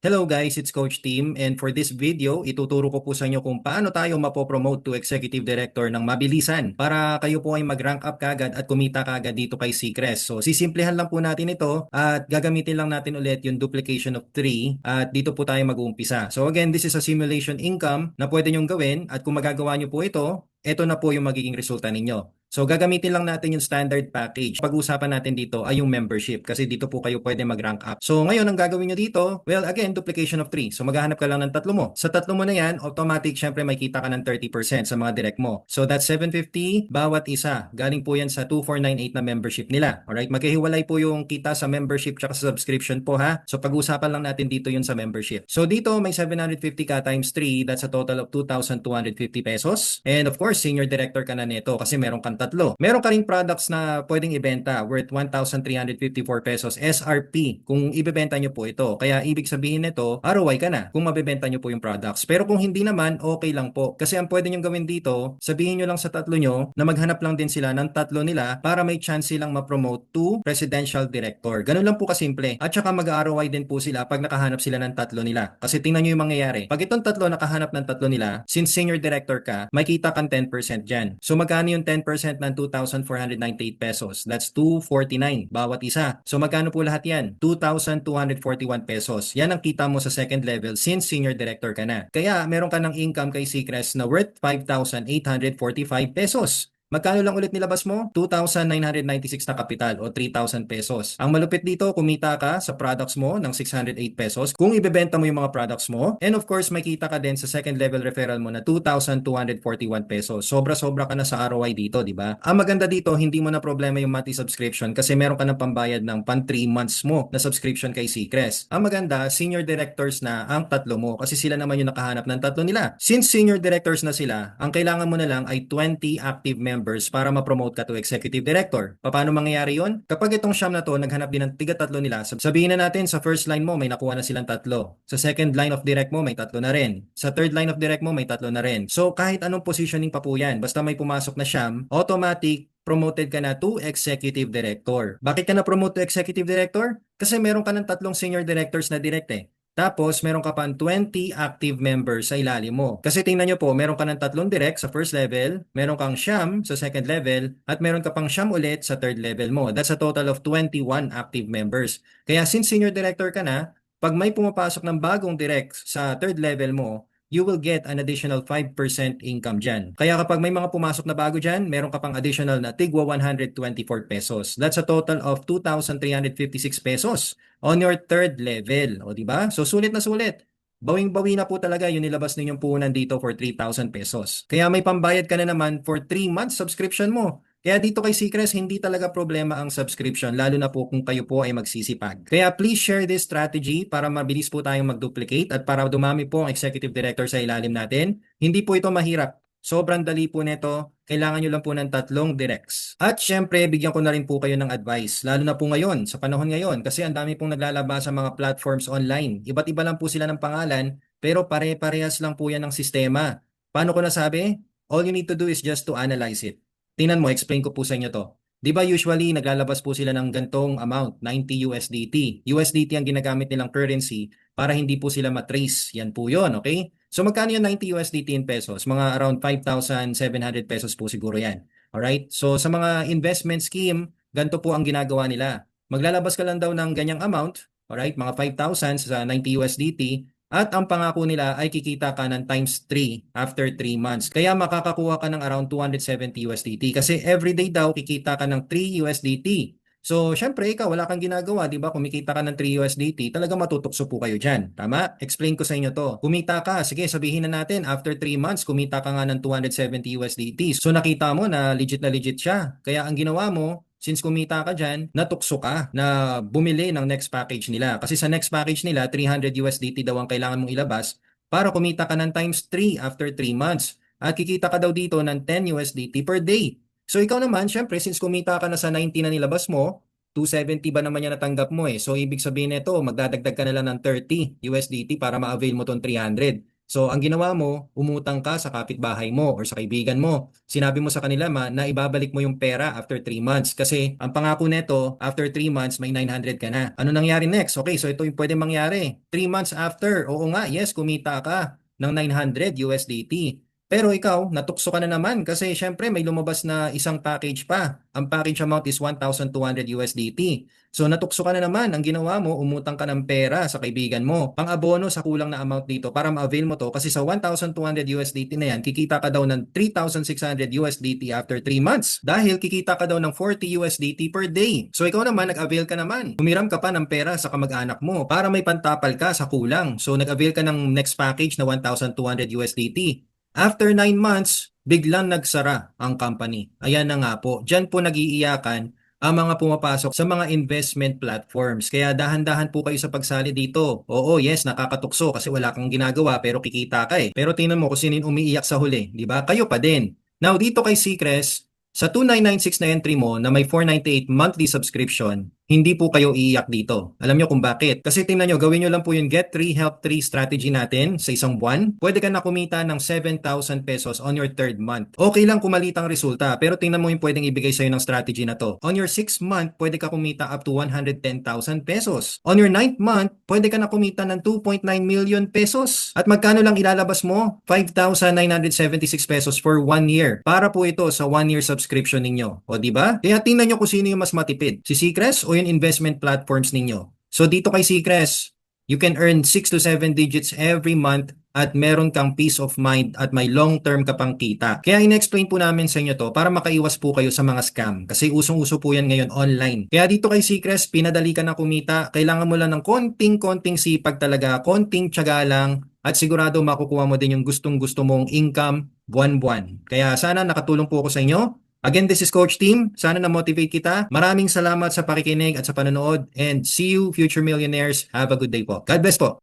Hello guys, it's Coach Tim, and for this video, ituturo ko po sa inyo kung paano tayo mapopromote to Executive Director ng mabilisan para kayo po ay mag-rank up kagad at kumita kagad dito kay Seacrest. So sisimplihan lang po natin ito at gagamitin lang natin ulit yung duplication of 3 at dito po tayo mag-uumpisa. So again, this is a simulation income na pwede nyong gawin at kung magagawa nyo po ito na po yung magiging resulta ninyo. So gagamitin lang natin yung standard package. Pag-usapan natin dito ay yung membership kasi dito po kayo pwede mag-rank up. So ngayon ang gagawin nyo dito, well again, duplication of 3. So maghahanap ka lang ng tatlo mo. Sa tatlo mo na yan, automatic syempre may kita ka ng 30% sa mga direct mo. So that's 750 bawat isa. Galing po yan sa 2498 na membership nila. Alright, maghihiwalay po yung kita sa membership at sa subscription po ha. So pag-usapan lang natin dito yun sa membership. So dito may 750 ka times 3, that's a total of 2,250 pesos. And of course, senior director ka na nito kasi meron kang tatlo. Meron ka ring products na pwedeng ibenta worth 1,354 pesos SRP kung ibebenta nyo po ito. Kaya ibig sabihin nito, ROI ka na kung mabebenta nyo po yung products. Pero kung hindi naman, okay lang po. Kasi ang pwede nyo gawin dito, sabihin nyo lang sa tatlo nyo na maghanap lang din sila ng tatlo nila para may chance silang ma-promote to presidential director. Ganun lang po kasimple. At saka mag-ROI din po sila pag nakahanap sila ng tatlo nila. Kasi tingnan nyo yung mangyayari. Pag itong tatlo nakahanap ng tatlo nila, since senior director ka, may kita kang 10% dyan. So magkano yung 10% ng 2,498 pesos? That's 249 bawat isa. So magkano po lahat yan? 2,241 pesos. Yan ang kita mo sa second level since senior director ka na. Kaya meron ka ng income kay Seacrest na worth 5,845 pesos. Magkano lang ulit nilabas mo? 2,996 na kapital o 3,000 pesos. Ang malupit dito, kumita ka sa products mo ng 608 pesos kung ibebenta mo yung mga products mo. And of course, may kita ka din sa second level referral mo na 2,241 pesos. Sobra-sobra ka na sa ROI dito, di ba? Ang maganda dito, hindi mo na problema yung monthly subscription kasi meron ka ng pambayad ng pan 3 months mo na subscription kay Seacrest. Ang maganda, senior directors na ang tatlo mo kasi sila naman yung nakahanap ng tatlo nila. Since senior directors na sila, ang kailangan mo na lang ay 20 active members para ma-promote ka to executive director. Paano mangyayari yon? Kapag itong siyam na to, naghanap din ng tiga-tatlo nila, sabihin na natin sa first line mo may nakuha na silang tatlo. Sa second line of direct mo may tatlo na rin. Sa third line of direct mo may tatlo na rin. So kahit anong positioning pa po yan, basta may pumasok na siyam, automatic promoted ka na to executive director. Bakit ka na promote to executive director? Kasi meron ka ng tatlong senior directors na direct eh. Tapos, meron ka pang 20 active members sa ilalim mo. Kasi tingnan nyo po, meron ka ng tatlong direct sa first level, meron kang siyam sa second level, at meron ka pang siyam ulit sa third level mo. That's a total of 21 active members. Kaya since senior director ka na, pag may pumapasok ng bagong direct sa third level mo, you will get an additional 5% income dyan. Kaya kapag may mga pumasok na bago dyan, meron ka pang additional na tigwa 124 pesos. That's a total of 2,356 pesos on your third level. O di ba? So sulit na sulit. Bawing-bawi na po talaga yung nilabas ninyong puhunan dito for 3,000 pesos. Kaya may pambayad ka na naman for 3 months subscription mo. Kaya dito kay Seacrest, hindi talaga problema ang subscription, lalo na po kung kayo po ay magsisipag. Kaya please share this strategy para mabilis po tayong mag-duplicate at para dumami po ang executive director sa ilalim natin. Hindi po ito mahirap. Sobrang dali po nito. Kailangan nyo lang po ng tatlong directs. At syempre, bigyan ko na rin po kayo ng advice, lalo na po ngayon, sa panahon ngayon, kasi ang dami pong naglalabas sa mga platforms online. Iba't iba lang po sila ng pangalan, pero pare-parehas lang po yan ng sistema. Paano ko nasabi? All you need to do is just to analyze it. Tingnan mo, explain ko po sa inyo to. Di ba usually naglalabas po sila ng gantong amount, 90 USDT. USDT ang ginagamit nilang currency para hindi po sila matrace. Yan po yun, okay? So magkano yung 90 USDT in pesos? Mga around 5,700 pesos po siguro yan. Alright? So sa mga investment scheme, ganito po ang ginagawa nila. Maglalabas ka lang daw ng ganyang amount, alright? Mga 5,000 sa 90 USDT. At ang pangako nila ay kikita ka ng times 3 after 3 months. Kaya makakakuha ka ng around 270 USDT. Kasi everyday daw kikita ka ng 3 USDT. So, syempre, ikaw, wala kang ginagawa, di ba? Kumikita ka ng 3 USDT, talaga matutukso po kayo dyan. Tama? Explain ko sa inyo to. Kumita ka, sige, sabihin na natin, after 3 months, kumita ka nga ng 270 USDT. So, nakita mo na legit siya. Kaya ang ginawa mo, since kumita ka dyan, natukso ka na bumili ng next package nila. Kasi sa next package nila, 300 USDT daw ang kailangan mong ilabas para kumita ka ng times 3 after 3 months. At kikita ka daw dito ng 10 USDT per day. So ikaw naman, syempre, since kumita ka na sa 90 na nilabas mo, 270 ba naman yan natanggap mo eh. So ibig sabihin nito, magdadagdag ka na lang ng 30 USDT para ma-avail mo tong 300. So, ang ginawa mo, umutang ka sa kapitbahay mo or sa kaibigan mo. Sinabi mo sa kanila na ibabalik mo yung pera after 3 months. Kasi ang pangako nito, after 3 months, may 900 ka na. Ano nangyari next? Okay, so ito yung pwede mangyari. 3 months after, oo nga, yes, kumita ka ng 900 USDT. Pero ikaw, natukso ka na naman kasi syempre may lumabas na isang package pa. Ang package amount is 1,200 USDT. So natukso ka na naman, ang ginawa mo, umutang ka ng pera sa kaibigan mo. Pang-abono sa kulang na amount dito para ma-avail mo to kasi sa 1,200 USDT na yan, kikita ka daw ng 3,600 USDT after 3 months. Dahil kikita ka daw ng 40 USDT per day. So ikaw naman, nag-avail ka naman. Humiram ka pa ng pera sa kamag-anak mo para may pantapal ka sa kulang. So nag-avail ka ng next package na 1,200 USDT. After 9 months, biglang nagsara ang company. Ayan na nga po. Diyan po nag-iiyakan ang mga pumapasok sa mga investment platforms. Kaya dahan-dahan po kayo sa pagsali dito. Oo, yes, nakakatukso kasi wala kang ginagawa pero kikita ka eh. Pero tingnan mo kung sino yung umiiyak sa huli, di ba? Kayo pa din. Now, dito kay Seacrest, sa 2996 na entry mo na may 498 monthly subscription, hindi po kayo iiyak dito. Alam nyo kung bakit? Kasi tingnan nyo, gawin nyo lang po yung Get 3 Help 3 strategy natin sa isang buwan. Pwede ka na kumita ng 7,000 pesos on your third month. Okay lang kung maliit ang resulta, pero tingnan mo yung pwedeng ibigay sa'yo ng strategy na to. On your 6th month, pwede ka kumita up to 110,000 pesos. On your 9th month, pwede ka na kumita ng 2.9 million pesos. At magkano lang ilalabas mo? 5,976 pesos for 1 year. Para po ito sa 1 year subscription ninyo. O di ba? Kaya tingnan nyo kung sino yung mas matipid. Si Seacrest o yung investment platforms ninyo. So dito kay Seacrest, you can earn 6 to 7 digits every month at meron kang peace of mind at may long-term ka pang kita. Kaya in-explain po namin sa inyo to para makaiwas po kayo sa mga scam kasi usong-uso po yan ngayon online. Kaya dito kay Seacrest, pinadali ka na kumita. Kailangan mo lang ng konting-konting sipag talaga, konting tiyaga lang at sigurado makukuha mo din yung gustong-gusto mong income buwan-buwan. Kaya sana nakatulong po ako sa inyo. Again, this is Coach Team. Sana na-motivate kita. Maraming salamat sa pakikinig at sa panonood. And see you, future millionaires. Have a good day po. God bless po.